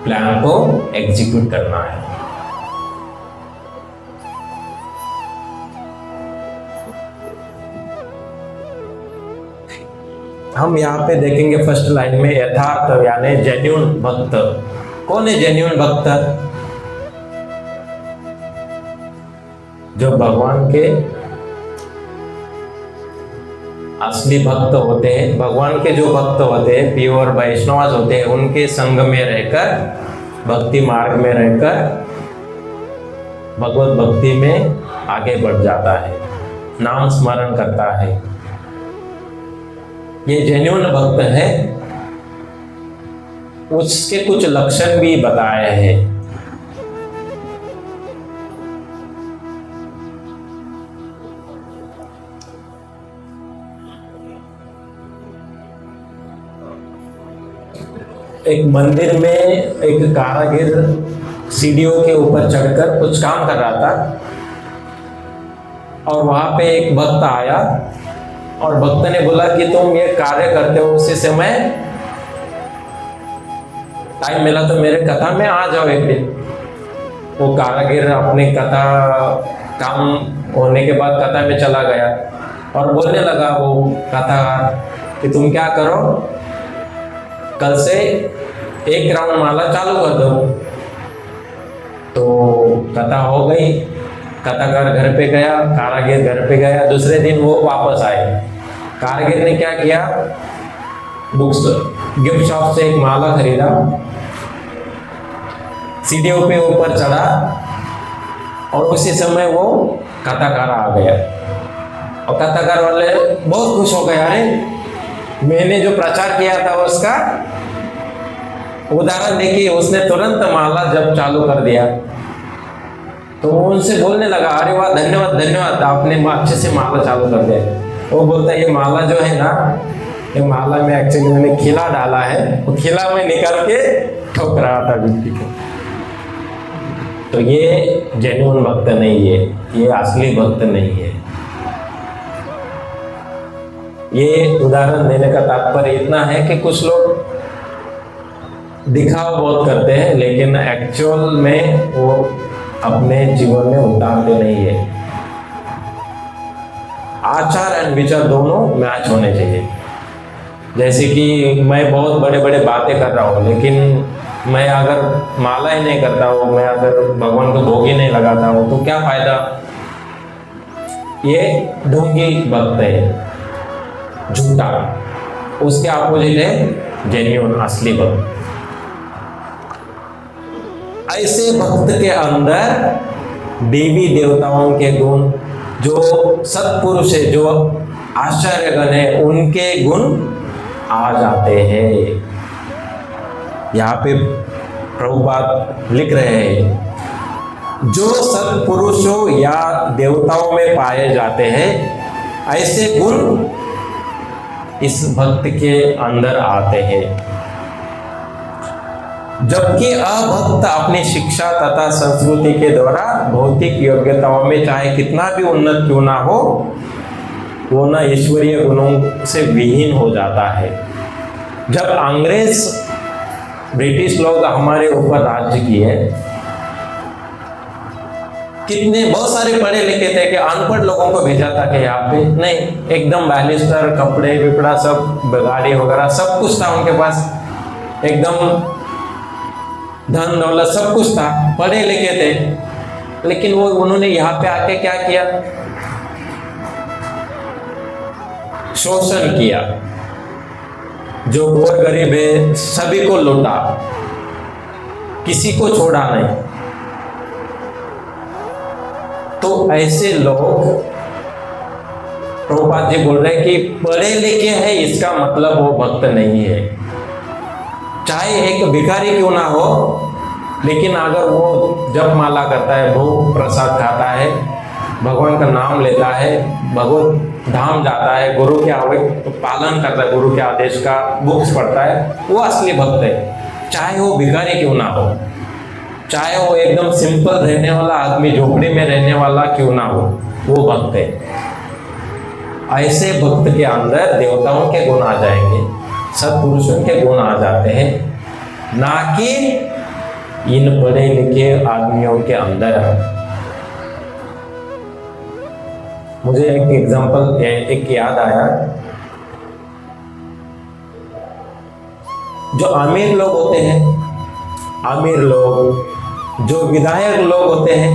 प्लान को एग्जीक्यूट करना है। हम यहाँ पे देखेंगे फर्स्ट लाइन में यथार्थ यानी जेन्युइन भक्त। कौन है जेन्युइन भक्त? जो भगवान के असली भक्त होते हैं, भगवान के जो भक्त होते हैं, प्योर वैष्णव होते हैं, उनके संग में रहकर, भक्ति मार्ग में रहकर भगवत भक्ति में आगे बढ़ जाता है, नाम स्मरण करता है। ये जेन्युइन भक्त है। उसके कुछ लक्षण भी बताए हैं। एक मंदिर में एक कारीगर सीढ़ियों के ऊपर चढ़कर कुछ काम कर रहा था, और वहां पे एक भक्त आया और भक्त ने बोला कि तुम ये कार्य करते हो, उसी समय टाइम मिला तो मेरे कथा में आ जाओ एक दिन। वो कारीगर अपने कथा काम होने के बाद कथा में चला गया और बोलने लगा वो कथाकार कि तुम क्या करो, कल से 1 राउंड माला चालू कर दो। तो कथा हो गई, कथाकार घर पे गया, कारीगर घर पे गया। दूसरे दिन वो वापस आए। कारीगर ने क्या किया, बुक्स गिफ्ट शॉप से एक माला खरीदा, सीढ़ियों पे ऊपर चढ़ा, और उसी समय वो कथाकार आ गया। और कथाकार वाले बहुत खुश हो गए, अरे मैंने जो प्रचार किया था उसका उदाहरण देखिए, उसने तुरंत माला जब चालू कर दिया। तो वो उनसे बोलने लगा, अरे वाह, धन्यवाद धन्यवाद, आपने अच्छे से माला चालू कर दिया। वो बोलता है ये माला जो है ना, ये माला में एक्चुअली मैंने खिला डाला है, वो खिला में निकाल के ठोक रहा था मिट्टी को। तो ये जेन्युइन भक्त नहीं है, ये असली भक्त नहीं है। ये उदाहरण देने का तात्पर्य इतना है कि कुछ लोग दिखावा बहुत करते हैं लेकिन एक्चुअल में वो अपने जीवन में उतारते नहीं है। आचार एंड विचार दोनों मैच होने चाहिए। जैसे कि मैं बहुत बड़े बड़े बातें कर रहा हूँ लेकिन मैं अगर माला ही नहीं करता हूँ, मैं अगर भगवान को भोग ही नहीं लगाता हूँ तो क्या फायदा। ये ढोंगी भक्त है, झूठा। उसके अपोजिट है जेन्युइन, असली भक्त। ऐसे भक्त के अंदर देवी देवताओं के गुण, जो सत्पुरुष है, जो आश्चर्यगण है, उनके गुण आ जाते हैं। यहाँ पे प्रभुपाद लिख रहे हैं, जो सत्पुरुषों या देवताओं में पाए जाते हैं ऐसे गुण इस भक्त के अंदर आते हैं। जबकि अभक्त अपनी शिक्षा तथा संस्कृति के द्वारा भौतिक योग्यताओं में चाहे कितना भी उन्नत क्यों ना हो, वो न ईश्वरीय गुणों से विहीन हो जाता है। जब अंग्रेज ब्रिटिश लोग हमारे ऊपर राज्य किए, कितने बहुत सारे पढ़े लिखे थे कि अनपढ़ लोगों को भेजा था कि यहाँ पे नहीं, एकदम बैलिस्टर, कपड़े विपड़ा सब, गाड़ी वगैरह सब कुछ था उनके पास, एकदम धन दौलत सब कुछ था, पढ़े लिखे थे। लेकिन वो उन्होंने यहाँ पे आके क्या किया, शोषण किया। जो गोर गरीब है सभी को लूटा, किसी को छोड़ा नहीं। तो ऐसे लोग, प्रभुपाद जी बोल रहे हैं कि पढ़े लिखे हैं इसका मतलब वो भक्त नहीं है। चाहे एक भिखारी क्यों ना हो, लेकिन अगर वो जप माला करता है, भोग प्रसाद खाता है, भगवान का नाम लेता है, भगवत धाम जाता है, गुरु के पालन करता है, गुरु के आदेश का बुक्स पढ़ता है, वो असली भक्त है। चाहे वो भिखारी क्यों ना हो, चाहे वो एकदम सिंपल रहने वाला आदमी, झोपड़ी में रहने वाला क्यों ना हो, वो भक्त है। ऐसे भक्त के अंदर देवताओं के गुण आ जाएंगे, सत्पुरुषों के गुण आ जाते हैं, ना कि इन पढ़े लिखे आदमियों के अंदर। मुझे एक एग्जांपल एक याद आया। जो अमीर लोग होते हैं, अमीर लोग, जो विधायक लोग होते हैं,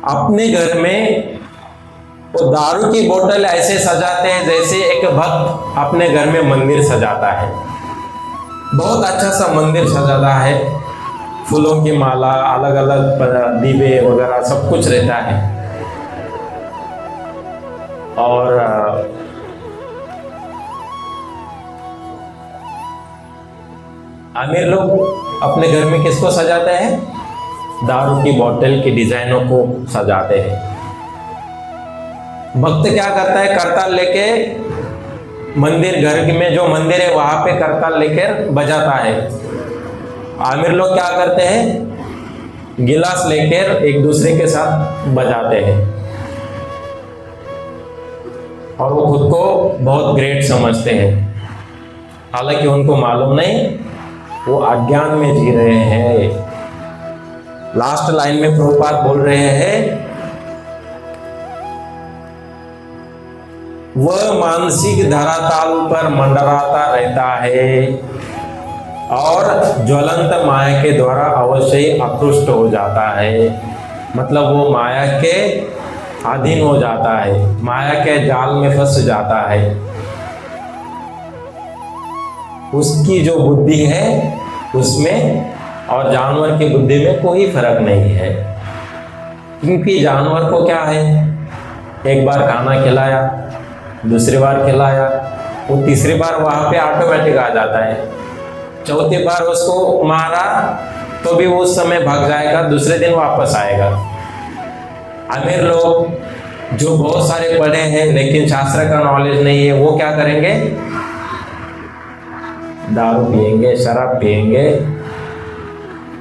अपने घर में वो दारू की बोतल ऐसे सजाते हैं जैसे एक भक्त अपने घर में मंदिर सजाता है। बहुत अच्छा सा मंदिर सजाता है, फूलों की माला, अलग अलग दीवे वगैरह सब कुछ रहता है। और अमीर लोग अपने घर में किसको सजाते हैं, दारू की बोतल की डिजाइनों को सजाते हैं। भक्त क्या करता है, करताल लेके मंदिर, घर में जो मंदिर है वहां पे करताल लेकर बजाता है। आमिर लोग क्या करते हैं, गिलास लेकर एक दूसरे के साथ बजाते हैं और वो खुद को बहुत ग्रेट समझते हैं। हालांकि उनको मालूम नहीं, वो अज्ञान में जी रहे हैं। लास्ट लाइन में प्रभुपाद बोल रहे हैं, वह मानसिक धरातल पर मंडराता रहता है और ज्वलंत माया के द्वारा अवश्य ही आकृष्ट हो जाता है। मतलब वो माया के अधीन हो जाता है, माया के जाल में फंस जाता है। उसकी जो बुद्धि है उसमें और जानवर की बुद्धि में कोई फर्क नहीं है। क्योंकि जानवर को क्या है, एक बार खाना खिलाया, दूसरी बार खिलाया, वो तीसरी बार वहां पे ऑटोमेटिक आ जाता है। चौथी बार उसको मारा तो भी उस समय भाग जाएगा, दूसरे दिन वापस आएगा। अमीर लोग जो बहुत सारे पढ़े हैं लेकिन शास्त्र का नॉलेज नहीं है, वो क्या करेंगे, दारू पिएंगे, शराब पिएंगे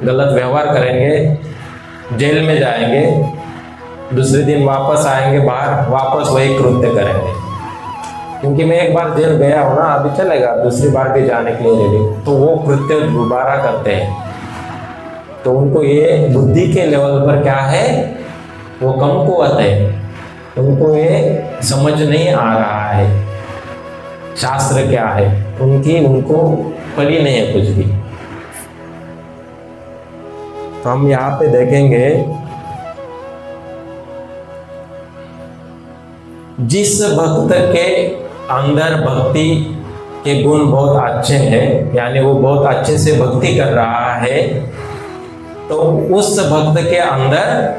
गलत व्यवहार करेंगे, जेल में जाएंगे, दूसरे दिन वापस आएंगे बाहर, वापस वही कृत्य करेंगे। क्योंकि मैं एक बार जेल गया हूँ ना, अभी चलेगा, दूसरी बार भी जाने के लिए रेडी, तो वो कृत्य दोबारा करते हैं। तो उनको ये बुद्धि के लेवल पर क्या है, वो कमकुवत है, उनको ये समझ नहीं आ रहा है शास्त्र क्या है, उनको पड़ी नहीं है कुछ भी। तो हम यहाँ पे देखेंगे, जिस भक्त के अंदर भक्ति के गुण बहुत अच्छे हैं, यानी वो बहुत अच्छे से भक्ति कर रहा है, तो उस भक्त के अंदर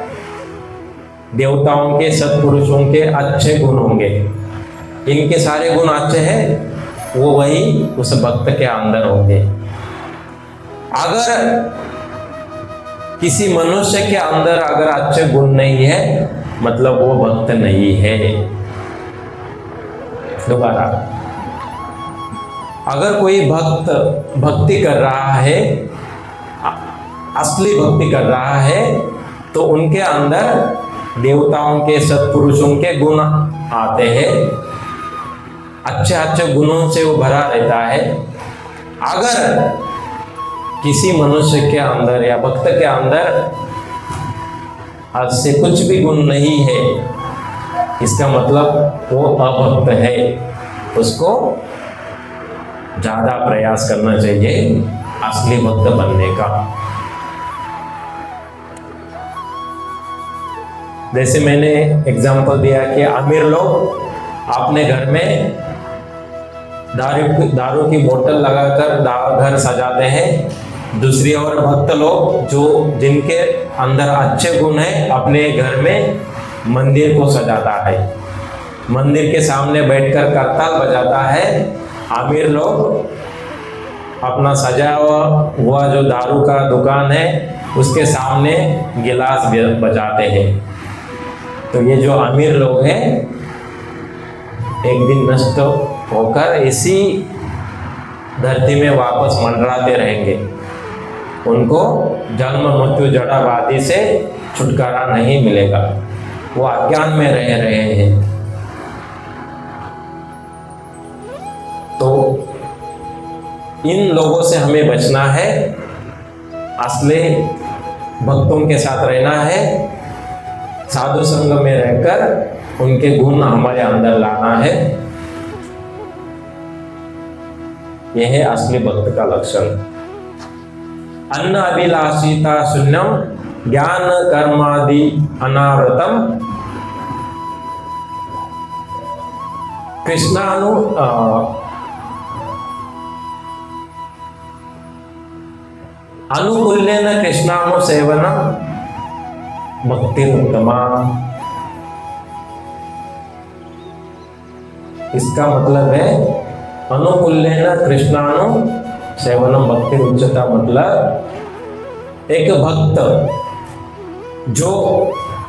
देवताओं के, सत्पुरुषों के अच्छे गुण होंगे। इनके सारे गुण अच्छे हैं, वो वही उस भक्त के अंदर होंगे। अगर किसी मनुष्य के अंदर अगर अच्छे गुण नहीं है, मतलब वो भक्त नहीं है। दोबारा, अगर कोई भक्त भक्ति कर रहा है, असली भक्ति कर रहा है, तो उनके अंदर देवताओं के, सत्पुरुषों के गुण आते हैं, अच्छे अच्छे गुणों से वो भरा रहता है। अगर किसी मनुष्य के अंदर या भक्त के अंदर से कुछ भी गुण नहीं है, इसका मतलब वो अभक्त है। उसको ज्यादा प्रयास करना चाहिए असली भक्त बनने का। जैसे मैंने एग्जांपल दिया कि अमीर लोग अपने घर में दारू की बोतल लगाकर घर सजाते हैं। दूसरी ओर भक्त लोग जिनके अंदर अच्छे गुण हैं, अपने घर में मंदिर को सजाता है, मंदिर के सामने बैठकर करताल बजाता है। आमिर लोग अपना सजा हुआ जो दारू का दुकान है उसके सामने गिलास बजाते हैं। तो ये जो अमीर लोग हैं एक दिन नष्ट होकर इसी धरती में वापस मंडराते रहेंगे। उनको जन्म मृत्यु जड़ावादी से छुटकारा नहीं मिलेगा, वो अज्ञान में रह रहे हैं। तो इन लोगों से हमें बचना है, असली भक्तों के साथ रहना है, साधु संग में रहकर उनके गुण हमारे अंदर लाना है। यह है असली भक्त का लक्षण। अन्न अभिलाषिता शून्यम ज्ञान कर्मादि अनावृतम कृष्णानु अनुकूल्येन कृष्णानु सेवनम भक्ति उत्तमा। इसका मतलब है अनुकूल्येन कृष्णानु सेवनम भक्ति उच्चता। मतलब एक भक्त जो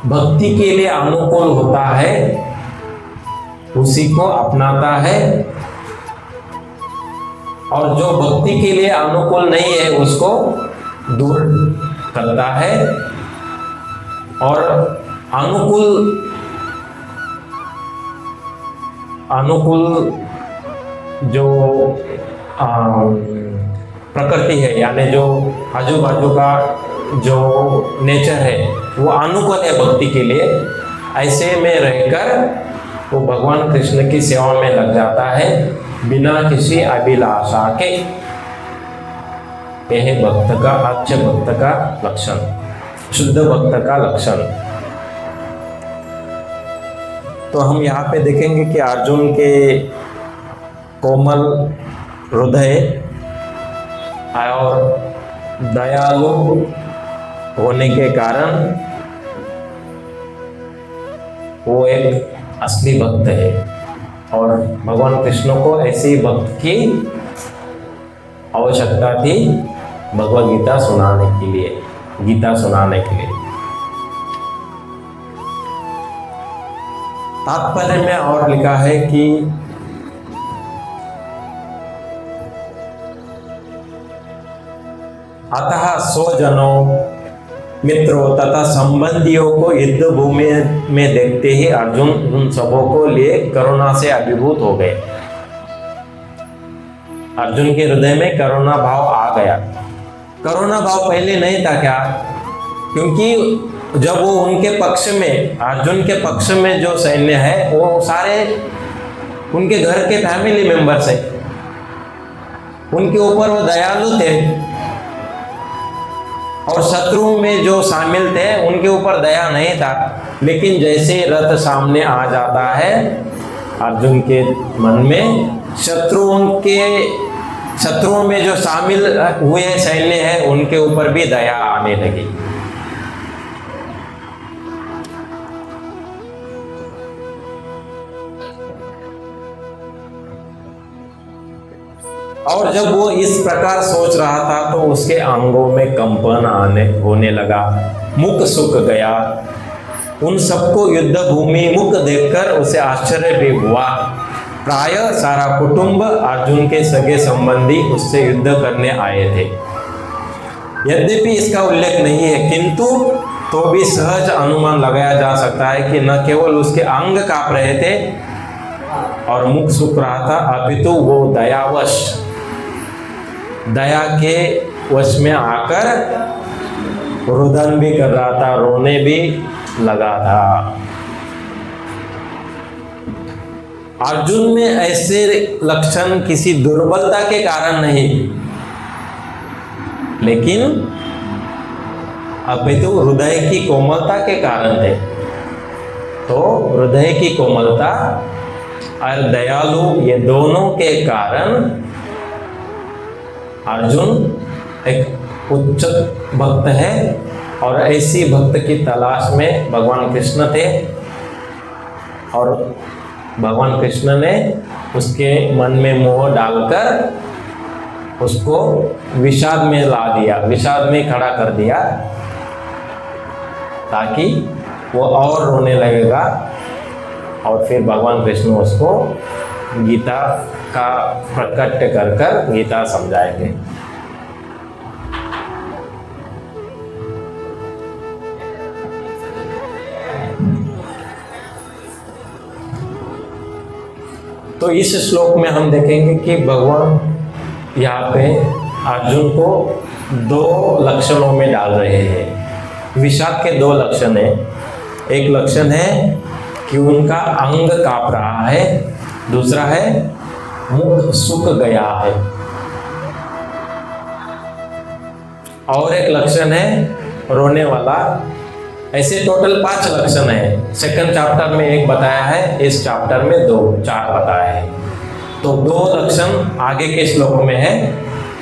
भक्ति के लिए अनुकूल होता है उसी को अपनाता है, और जो भक्ति के लिए अनुकूल नहीं है उसको दूर करता है। और अनुकूल जो प्रकृति है, यानी जो आजू बाजू का जो नेचर है वो अनुकूल है भक्ति के लिए, ऐसे में रहकर वो भगवान कृष्ण की सेवा में लग जाता है बिना किसी अभिलाषा के। यह है भक्त का, अच्छे भक्त का लक्षण, शुद्ध भक्त का लक्षण। तो हम यहाँ पे देखेंगे कि अर्जुन के कोमल हृदय और दयालु होने के कारण वो एक असली भक्त है, और भगवान कृष्ण को ऐसी भक्त की आवश्यकता थी भगवद गीता सुनाने के लिए, गीता सुनाने के लिए। तात्पर्य में और लिखा है कि अतः स्वजनों, मित्रों तथा संबंधियों को युद्ध भूमि में देखते ही अर्जुन उन सबों को लिए करुणा से अभिभूत हो गए। अर्जुन के हृदय में करुणा भाव आ गया। करुणा भाव पहले नहीं था क्या? क्योंकि जब वो उनके पक्ष में, अर्जुन के पक्ष में जो सैन्य है वो सारे उनके घर के फैमिली मेंबर्स है, उनके ऊपर वो दयालु थे। और शत्रुओं में जो शामिल थे उनके ऊपर दया नहीं था। लेकिन जैसे रथ सामने आ जाता है अर्जुन के मन में, शत्रुओं में जो शामिल हुए सैन्य है उनके ऊपर भी दया आने लगी। और जब वो इस प्रकार सोच रहा था तो उसके अंगों में कंपन होने लगा, मुख सूख गया। उन सबको युद्ध भूमि मुख देखकर उसे आश्चर्य भी हुआ। प्राय सारा कुटुंब, अर्जुन के सगे संबंधी उससे युद्ध करने आए थे। यद्यपि इसका उल्लेख नहीं है, किंतु तो भी सहज अनुमान लगाया जा सकता है कि न केवल उसके अंग कांप रहे थे और मुख सूख रहा था, अपितु वो दया के वश में आकर रुदन भी कर रहा था, रोने भी लगा था। अर्जुन में ऐसे लक्षण किसी दुर्बलता के कारण नहीं, लेकिन अपितु हृदय की कोमलता के कारण थे। तो हृदय की कोमलता और दयालु, ये दोनों के कारण अर्जुन एक उच्च भक्त है और ऐसी भक्त की तलाश में भगवान कृष्ण थे। और भगवान कृष्ण ने उसके मन में मोह डालकर उसको विषाद में ला दिया, विषाद में खड़ा कर दिया, ताकि वो और रोने लगेगा। और फिर भगवान कृष्ण उसको गीता का प्रकट कर कर गीता समझाएंगे। तो इस श्लोक में हम देखेंगे कि भगवान यहाँ पे अर्जुन को दो लक्षणों में डाल रहे हैं। विषाद के दो लक्षण हैं। एक लक्षण है कि उनका अंग कांप रहा है, दूसरा है मुख सूख गया है। और एक लक्षण है रोने वाला। ऐसे टोटल 5 लक्षण है। सेकंड चैप्टर में एक बताया है, इस चैप्टर में 4 बताया है। तो 2 लक्षण आगे के श्लोक में है।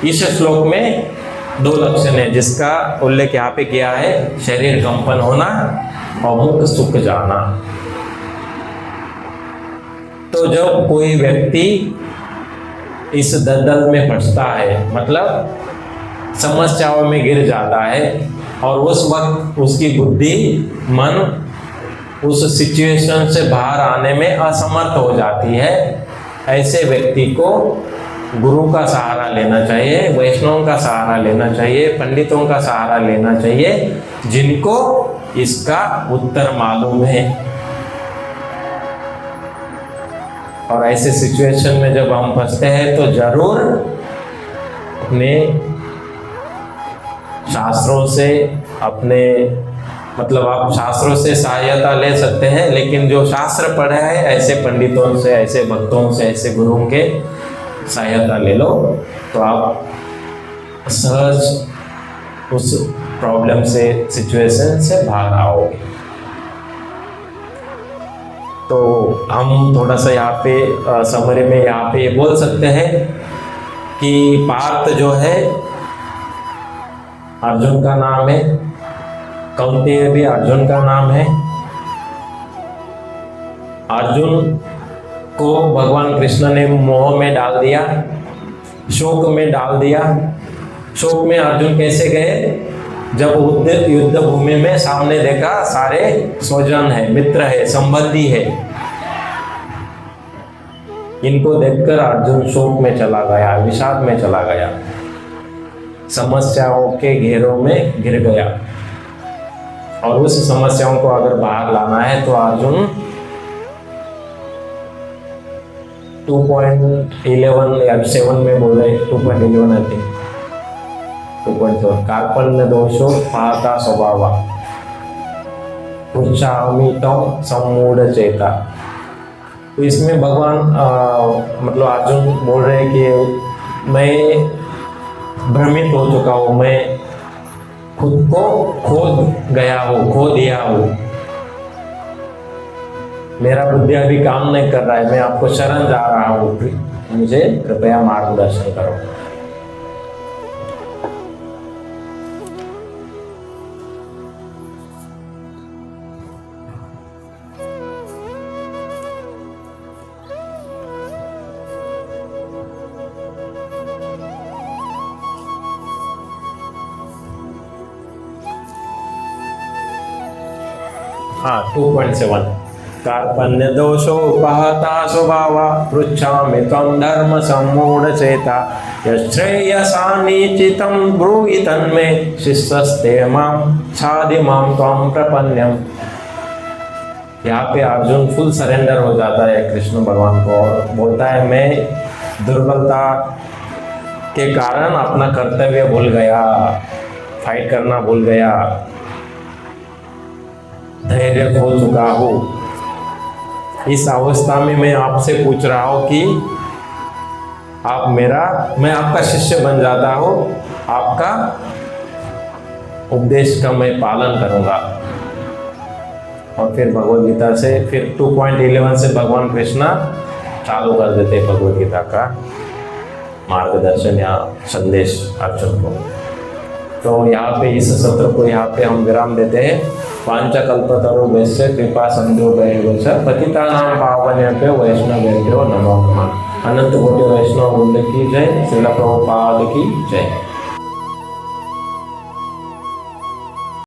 इस श्लोक में 2 लक्षण है जिसका उल्लेख यहाँ पे किया है, शरीर कंपन होना और मुख सूख जाना। तो जब कोई व्यक्ति इस दलदल में फंसता है, मतलब समस्याओं में गिर जाता है और उस वक्त उसकी बुद्धि, मन उस सिचुएशन से बाहर आने में असमर्थ हो जाती है, ऐसे व्यक्ति को गुरु का सहारा लेना चाहिए, वैष्णवों का सहारा लेना चाहिए, पंडितों का सहारा लेना चाहिए, जिनको इसका उत्तर मालूम है। और ऐसे सिचुएशन में जब हम फंसते हैं तो जरूर अपने शास्त्रों से, अपने मतलब आप शास्त्रों से सहायता ले सकते हैं, लेकिन जो शास्त्र पढ़े हैं ऐसे पंडितों से, ऐसे भक्तों से, ऐसे गुरुओं के सहायता ले लो, तो आप सहज उस प्रॉब्लम से, सिचुएशन से बाहर आओगे। तो हम थोड़ा सा यहाँ पे समरी में यहाँ पे बोल सकते हैं कि पार्थ जो है अर्जुन का नाम है, कौंतेय भी अर्जुन का नाम है। अर्जुन को भगवान कृष्ण ने मोह में डाल दिया, शोक में डाल दिया। शोक में अर्जुन कैसे गए? जब युद्ध भूमि में सामने देखा सारे स्वजन है, मित्र है, संबंधी है, इनको देखकर अर्जुन शोक में चला गया, विषाद में चला गया। समस्याओं के घेरों में गिर गया और उस समस्याओं को अगर बाहर लाना है तो अर्जुन 2.11 या 7 में बोल रहे 2.11 आई थिंक 2.7 कार्पण्य दोषो पाता स्वभाव उच्चामितम सम्मूढ़ चेता। तो इसमें भगवान मतलब अर्जुन बोल रहे हैं कि मैं भ्रमित हो चुका हूँ, मैं खुद को खो गया हूँ, खो दिया हूँ, मेरा बुद्धि अभी काम नहीं कर रहा है, मैं आपको शरण जा रहा हूँ, मुझे कृपया मार्गदर्शन करो। हाँ 2.7 कार्पण्य दोषोपहता स्वभावा पृच्छामि त्वं धर्म सम्मूढ़ चेता यश्रेयसानिचितं ब्रूहि तन्मे शिष्यस्ते मां छादि मां त्वं प्रपन्नम। यहाँ पे अर्जुन फुल सरेंडर हो जाता है कृष्ण भगवान को और बोलता है मैं दुर्बलता के कारण अपना कर्तव्य भूल गया, फाइट करना भूल गया, धैर्य खो चुका हूँ। इस अवस्था में मैं आपसे पूछ रहा हूँ कि मैं आपका शिष्य बन जाता हूँ, आपका उपदेश का मैं पालन करूँगा। और फिर भगवद गीता से फिर 2.11 से भगवान कृष्णा चालू कर देते भगवद गीता का मार्गदर्शन या संदेश अर्जुन को। तो यहाँ पे इस सत्र को यहाँ पे हम विराम देते हैं। पांचकल्पतरुभ्यश्च कृपा सिन्धुभ्यैव च पतितानां पावनेभ्यो वैष्णवेभ्यो नमो नमः। अनंत कोटि वैष्णव वृंद की जय। श्रील प्रभुपाद की जय।